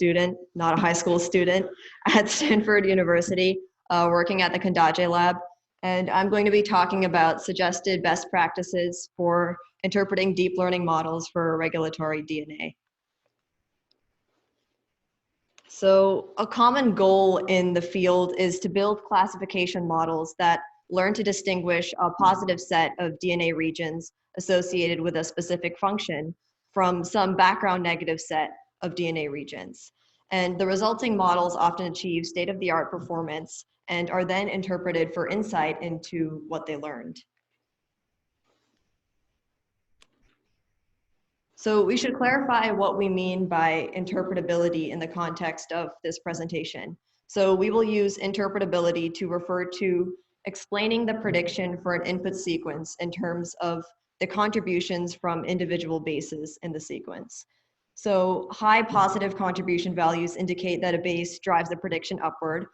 student, not a high school student, at Stanford University, working at the Kondaje Lab. And I'm going to be talking about suggested best practices for interpreting deep learning models for regulatory DNA. So a common goal in the field is to build classification models that learn to distinguish a positive set of DNA regions associated with a specific function from some background negative set of DNA regions. And the resulting models often achieve state-of-the-art performance and are then interpreted for insight into what they learned. So we should clarify what we mean by interpretability in the context of this presentation. So we will use interpretability to refer to explaining the prediction for an input sequence in terms of the contributions from individual bases in the sequence. So high positive contribution values indicate that a base drives the prediction upward.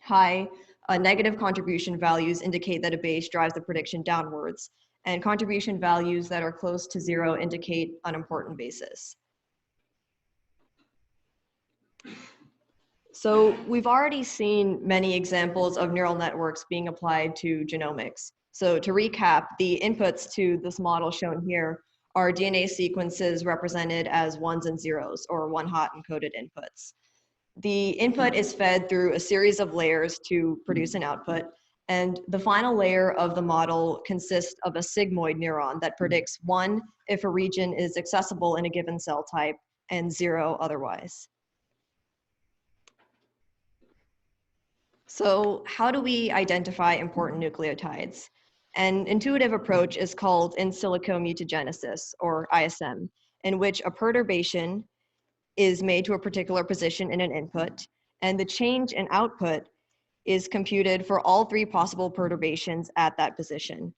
High negative contribution values indicate that a base drives the prediction downwards. And contribution values that are close to 0 indicate unimportant bases. So we've already seen many examples of neural networks being applied to genomics. So to recap, the inputs to this model shown here are DNA sequences represented as ones and zeros, or one-hot encoded inputs. The input is fed through a series of layers to produce an output. And the final layer of the model consists of a sigmoid neuron that predicts 1 if a region is accessible in a given cell type and 0 otherwise. So how do we identify important nucleotides? An intuitive approach is called in silico mutagenesis, or ISM, in which a perturbation is made to a particular position in an input, and the change in output is computed for all 3 possible perturbations at that position.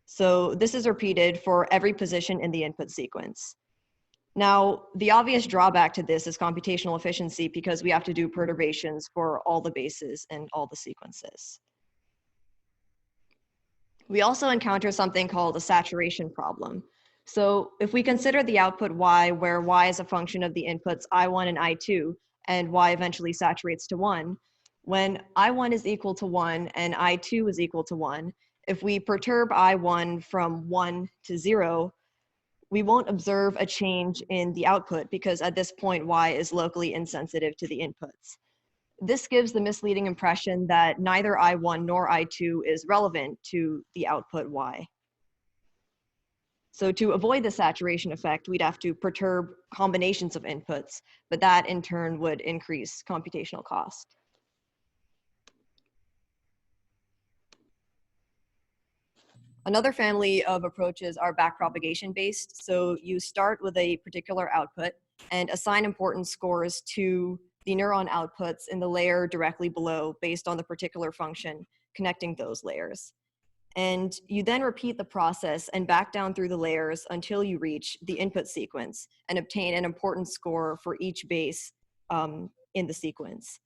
So this is repeated for every position in the input sequence. Now, the obvious drawback to this is computational efficiency because we have to do perturbations for all the bases and all the sequences. We also encounter something called a saturation problem. So if we consider the output y, where y is a function of the inputs I1 and I2, and y eventually saturates to 1, when I1 is equal to 1 and I2 is equal to 1, if we perturb I1 from 1 to 0, we won't observe a change in the output because at this point, y is locally insensitive to the inputs. This gives the misleading impression that neither I1 nor I2 is relevant to the output y. So to avoid the saturation effect, we'd have to perturb combinations of inputs, but that in turn would increase computational cost. Another family of approaches are backpropagation based. So you start with a particular output and assign importance scores to the neuron outputs in the layer directly below based on the particular function connecting those layers. And you then repeat the process and back down through the layers until you reach the input sequence and obtain an importance score for each base in the sequence.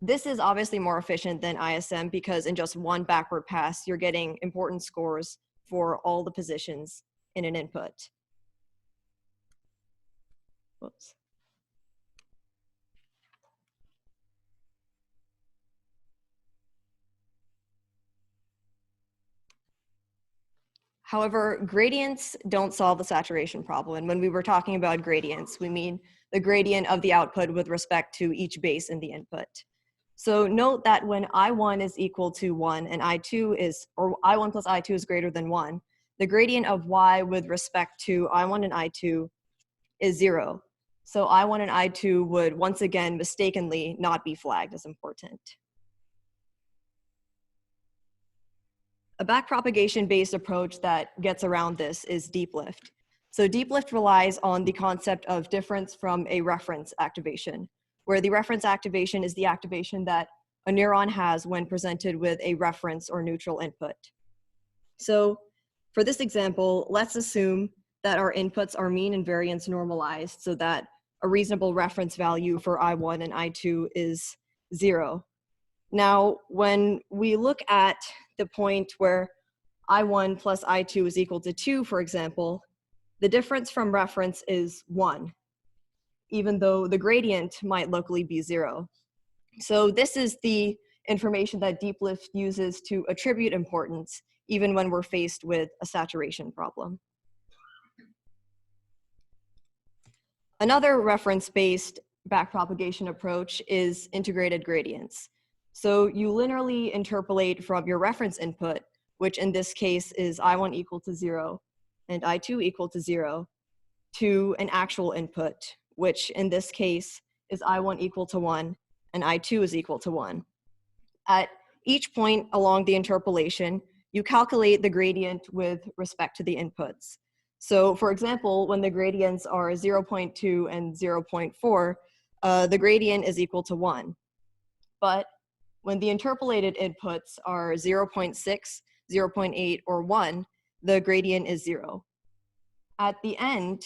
This is obviously more efficient than ISM because in just one backward pass, you're getting importance scores for all the positions in an input. Whoops. However, gradients don't solve the saturation problem. And when we were talking about gradients, we mean the gradient of the output with respect to each base in the input. So note that when I1 is equal to 1 and I2 is, or I1 plus I2 is greater than 1, the gradient of y with respect to I1 and I2 is 0. So I1 and I2 would once again mistakenly not be flagged as important. A backpropagation-based approach that gets around this is deep lift. So deep lift relies on the concept of difference from a reference activation, where the reference activation is the activation that a neuron has when presented with a reference or neutral input. So for this example, let's assume that our inputs are mean and variance normalized so that a reasonable reference value for I1 and I2 is 0. Now, when we look at the point where I1 plus I2 is equal to 2, for example, the difference from reference is 1. even though the gradient might locally be 0. So this is the information that DeepLift uses to attribute importance, even when we're faced with a saturation problem. Another reference-based backpropagation approach is integrated gradients. So you linearly interpolate from your reference input, which in this case is I1 equal to 0 and I2 equal to 0, to an actual input, which in this case is I1 equal to 1 and I2 is equal to 1. At each point along the interpolation, you calculate the gradient with respect to the inputs. So for example, when the gradients are 0.2 and 0.4, the gradient is equal to 1. But when the interpolated inputs are 0.6, 0.8, or 1, the gradient is 0. At the end,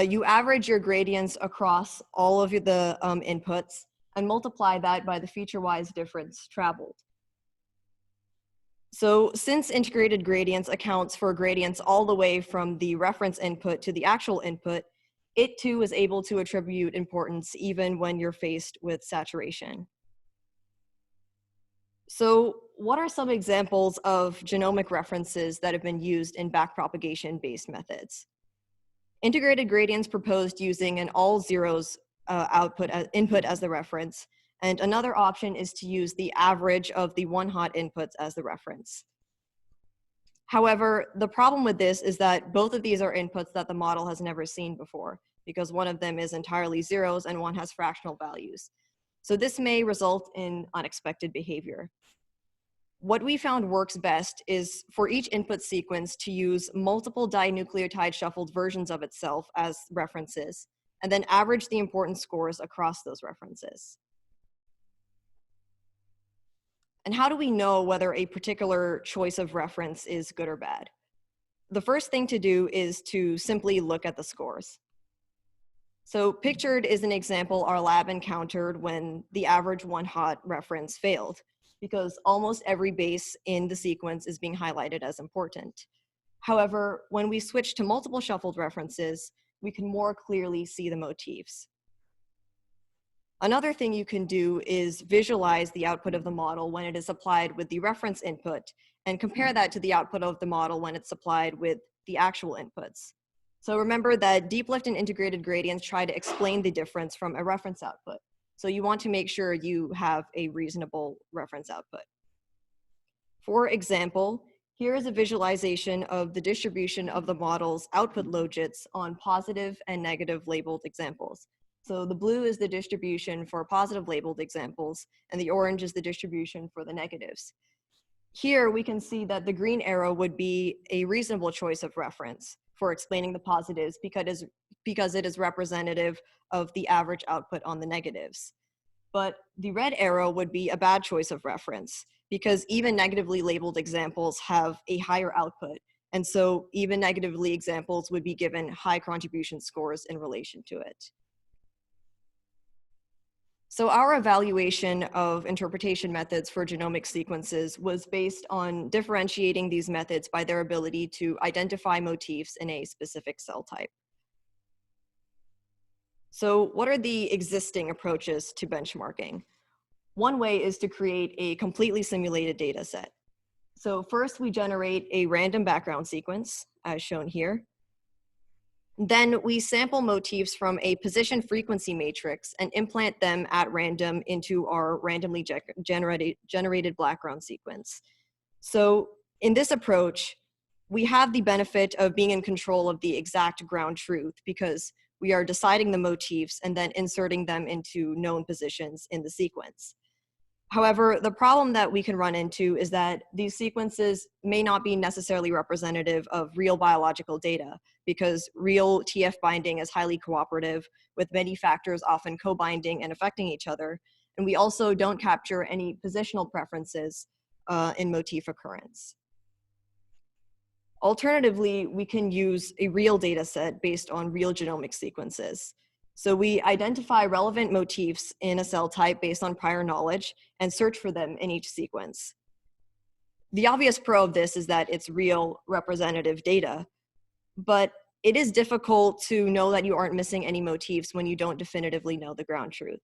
you average your gradients across all of the inputs and multiply that by the feature-wise difference traveled. So since integrated gradients accounts for gradients all the way from the reference input to the actual input, it too is able to attribute importance even when you're faced with saturation. So what are some examples of genomic references that have been used in backpropagation-based methods? Integrated gradients proposed using an all zeros input as the reference, and another option is to use the average of the one-hot inputs as the reference. However, the problem with this is that both of these are inputs that the model has never seen before, because one of them is entirely zeros and one has fractional values. So this may result in unexpected behavior. What we found works best is for each input sequence to use multiple dinucleotide shuffled versions of itself as references, and then average the importance scores across those references. And how do we know whether a particular choice of reference is good or bad? The first thing to do is to simply look at the scores. So pictured is an example our lab encountered when the average one-hot reference failed, because almost every base in the sequence is being highlighted as important. However, when we switch to multiple shuffled references, we can more clearly see the motifs. Another thing you can do is visualize the output of the model when it is applied with the reference input and compare that to the output of the model when it's applied with the actual inputs. So remember that DeepLift and integrated gradients try to explain the difference from a reference output. So you want to make sure you have a reasonable reference output. For example, here is a visualization of the distribution of the model's output logits on positive and negative labeled examples. So the blue is the distribution for positive labeled examples, and the orange is the distribution for the negatives. Here we can see that the green arrow would be a reasonable choice of reference for explaining the positives because it is representative of the average output on the negatives. But the red arrow would be a bad choice of reference because even negatively labeled examples have a higher output. And so even negatively examples would be given high contribution scores in relation to it. So our evaluation of interpretation methods for genomic sequences was based on differentiating these methods by their ability to identify motifs in a specific cell type. So what are the existing approaches to benchmarking? One way is to create a completely simulated data set. So first we generate a random background sequence, as shown here. Then we sample motifs from a position frequency matrix and implant them at random into our randomly generated background sequence. So in this approach, we have the benefit of being in control of the exact ground truth because we are deciding the motifs and then inserting them into known positions in the sequence. However, the problem that we can run into is that these sequences may not be necessarily representative of real biological data because real TF binding is highly cooperative with many factors often co-binding and affecting each other. And we also don't capture any positional preferences in motif occurrence. Alternatively, we can use a real data set based on real genomic sequences. So we identify relevant motifs in a cell type based on prior knowledge and search for them in each sequence. The obvious pro of this is that it's real representative data, but it is difficult to know that you aren't missing any motifs when you don't definitively know the ground truth.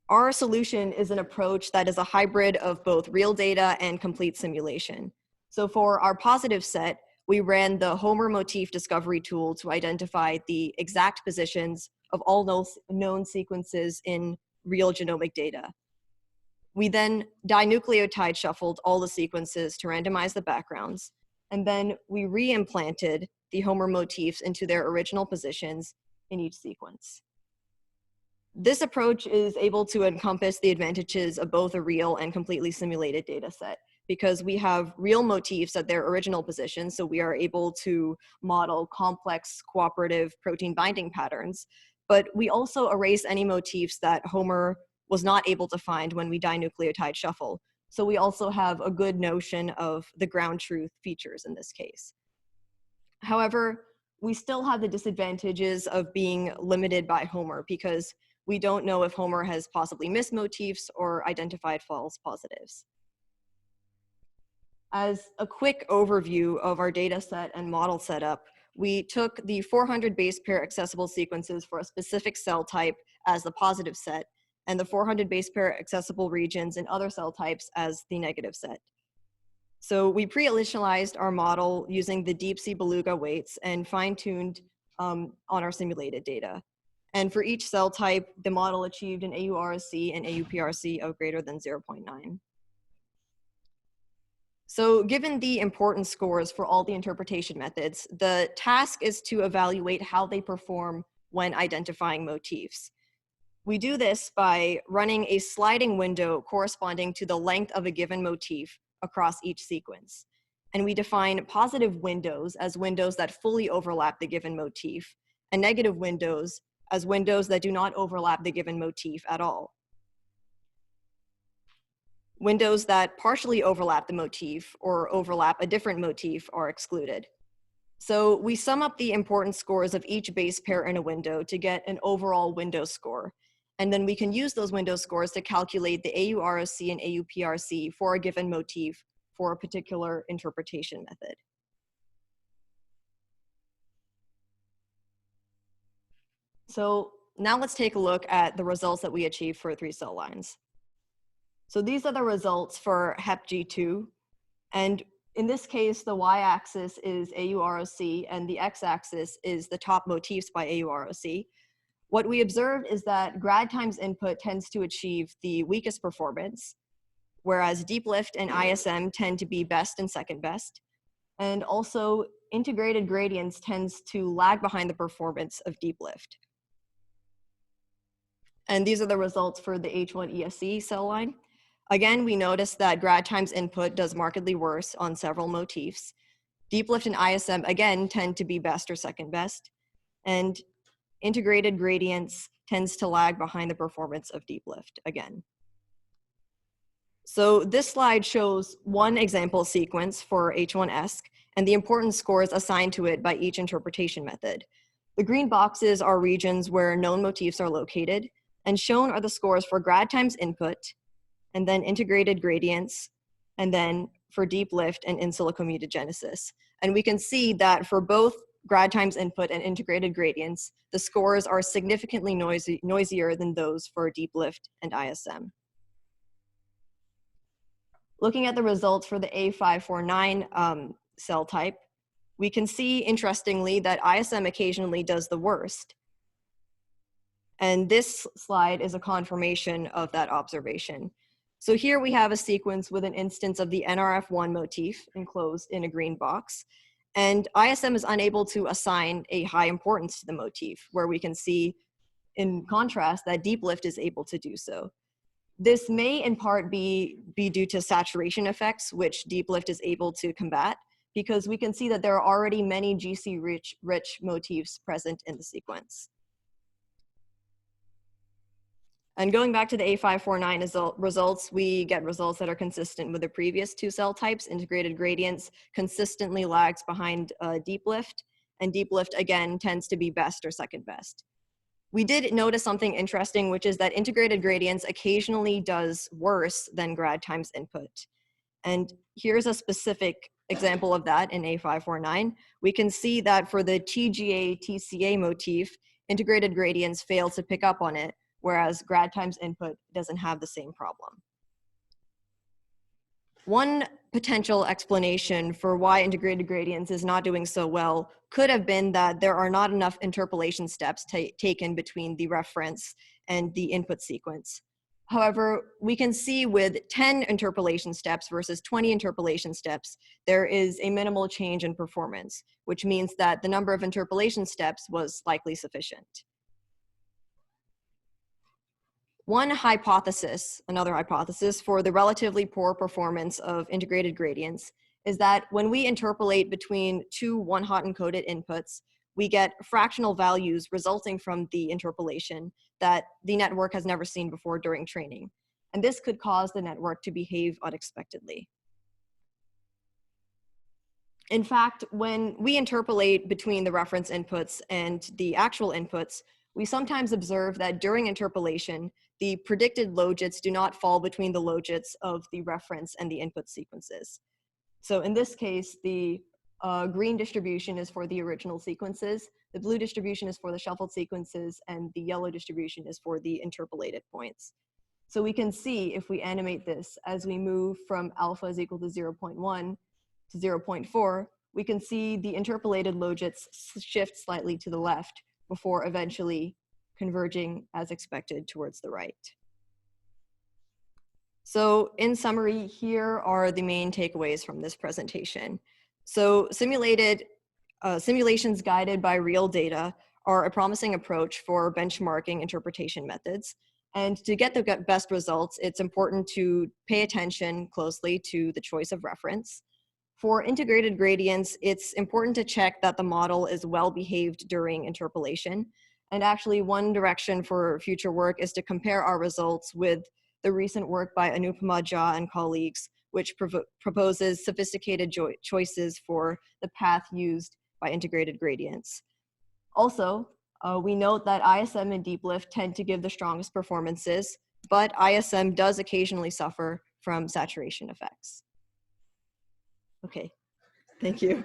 Our solution is an approach that is a hybrid of both real data and complete simulation. So for our positive set, we ran the Homer motif discovery tool to identify the exact positions of all known sequences in real genomic data. We then dinucleotide shuffled all the sequences to randomize the backgrounds, and then we re-implanted the Homer motifs into their original positions in each sequence. This approach is able to encompass the advantages of both a real and completely simulated data set, because we have real motifs at their original position, so we are able to model complex cooperative protein binding patterns, but we also erase any motifs that Homer was not able to find when we dinucleotide shuffle. So we also have a good notion of the ground truth features in this case. However, we still have the disadvantages of being limited by Homer, because we don't know if Homer has possibly missed motifs or identified false positives. As a quick overview of our data set and model setup, we took the 400 base pair accessible sequences for a specific cell type as the positive set, and the 400 base pair accessible regions in other cell types as the negative set. So we pre-initialized our model using the deep sea beluga weights and fine-tuned on our simulated data. And for each cell type, the model achieved an AURSC and AUPRC of greater than 0.9. So given the important scores for all the interpretation methods, the task is to evaluate how they perform when identifying motifs. We do this by running a sliding window corresponding to the length of a given motif across each sequence. And we define positive windows as windows that fully overlap the given motif, and negative windows as windows that do not overlap the given motif at all. Windows that partially overlap the motif or overlap a different motif are excluded. So we sum up the important scores of each base pair in a window to get an overall window score. And then we can use those window scores to calculate the AURSC and AUPRC for a given motif for a particular interpretation method. So now let's take a look at the results that we achieved for 3 cell lines. So these are the results for HepG2. And in this case, the y-axis is AUROC and the x-axis is the top motifs by AUROC. What we observed is that grad times input tends to achieve the weakest performance, whereas deep lift and ISM tend to be best and second best. And also integrated gradients tends to lag behind the performance of deep lift. And these are the results for the H1ESC cell line. Again, we noticed that grad times input does markedly worse on several motifs. Deep lift and ISM, again, tend to be best or second best. And integrated gradients tends to lag behind the performance of deep lift, again. So this slide shows one example sequence for H1ESC and the important scores assigned to it by each interpretation method. The green boxes are regions where known motifs are located, and shown are the scores for grad times input, and then integrated gradients, and then for deep lift and in silico mutagenesis. And we can see that for both grad times input and integrated gradients, the scores are significantly noisier than those for deep lift and ISM. Looking at the results for the A549 cell type, we can see, interestingly, that ISM occasionally does the worst. And this slide is a confirmation of that observation. So here we have a sequence with an instance of the NRF1 motif enclosed in a green box. And ISM is unable to assign a high importance to the motif, where we can see, in contrast, that deep lift is able to do so. This may in part be due to saturation effects, which deep lift is able to combat, because we can see that there are already many GC-rich motifs present in the sequence. And going back to the A549 results, we get results that are consistent with the previous 2 cell types. Integrated gradients consistently lags behind deep lift, and deep lift, again, tends to be best or second best. We did notice something interesting, which is that integrated gradients occasionally does worse than grad times input. And here's a specific example of that in A549, we can see that for the TGA-TCA motif, integrated gradients fail to pick up on it, whereas grad times input doesn't have the same problem. One potential explanation for why integrated gradients is not doing so well could have been that there are not enough interpolation steps taken between the reference and the input sequence. However, we can see with 10 interpolation steps versus 20 interpolation steps, there is a minimal change in performance, which means that the number of interpolation steps was likely sufficient. One hypothesis, another hypothesis for the relatively poor performance of integrated gradients is that when we interpolate between two one-hot encoded inputs, we get fractional values resulting from the interpolation that the network has never seen before during training. And this could cause the network to behave unexpectedly. In fact, when we interpolate between the reference inputs and the actual inputs, we sometimes observe that during interpolation, the predicted logits do not fall between the logits of the reference and the input sequences. So in this case, the green distribution is for the original sequences, the blue distribution is for the shuffled sequences, and the yellow distribution is for the interpolated points. So we can see if we animate this as we move from alpha is equal to 0.1 to 0.4, we can see the interpolated logits shift slightly to the left before eventually converging as expected towards the right. So in summary, here are the main takeaways from this presentation. So simulations guided by real data are a promising approach for benchmarking interpretation methods. And to get the best results, it's important to pay attention closely to the choice of reference. For integrated gradients, it's important to check that the model is well behaved during interpolation. And actually, one direction for future work is to compare our results with the recent work by Anupama Jha and colleagues, which proposes sophisticated choices for the path used by integrated gradients. Also, we note that ISM and deep lift tend to give the strongest performances, but ISM does occasionally suffer from saturation effects. Okay, thank you.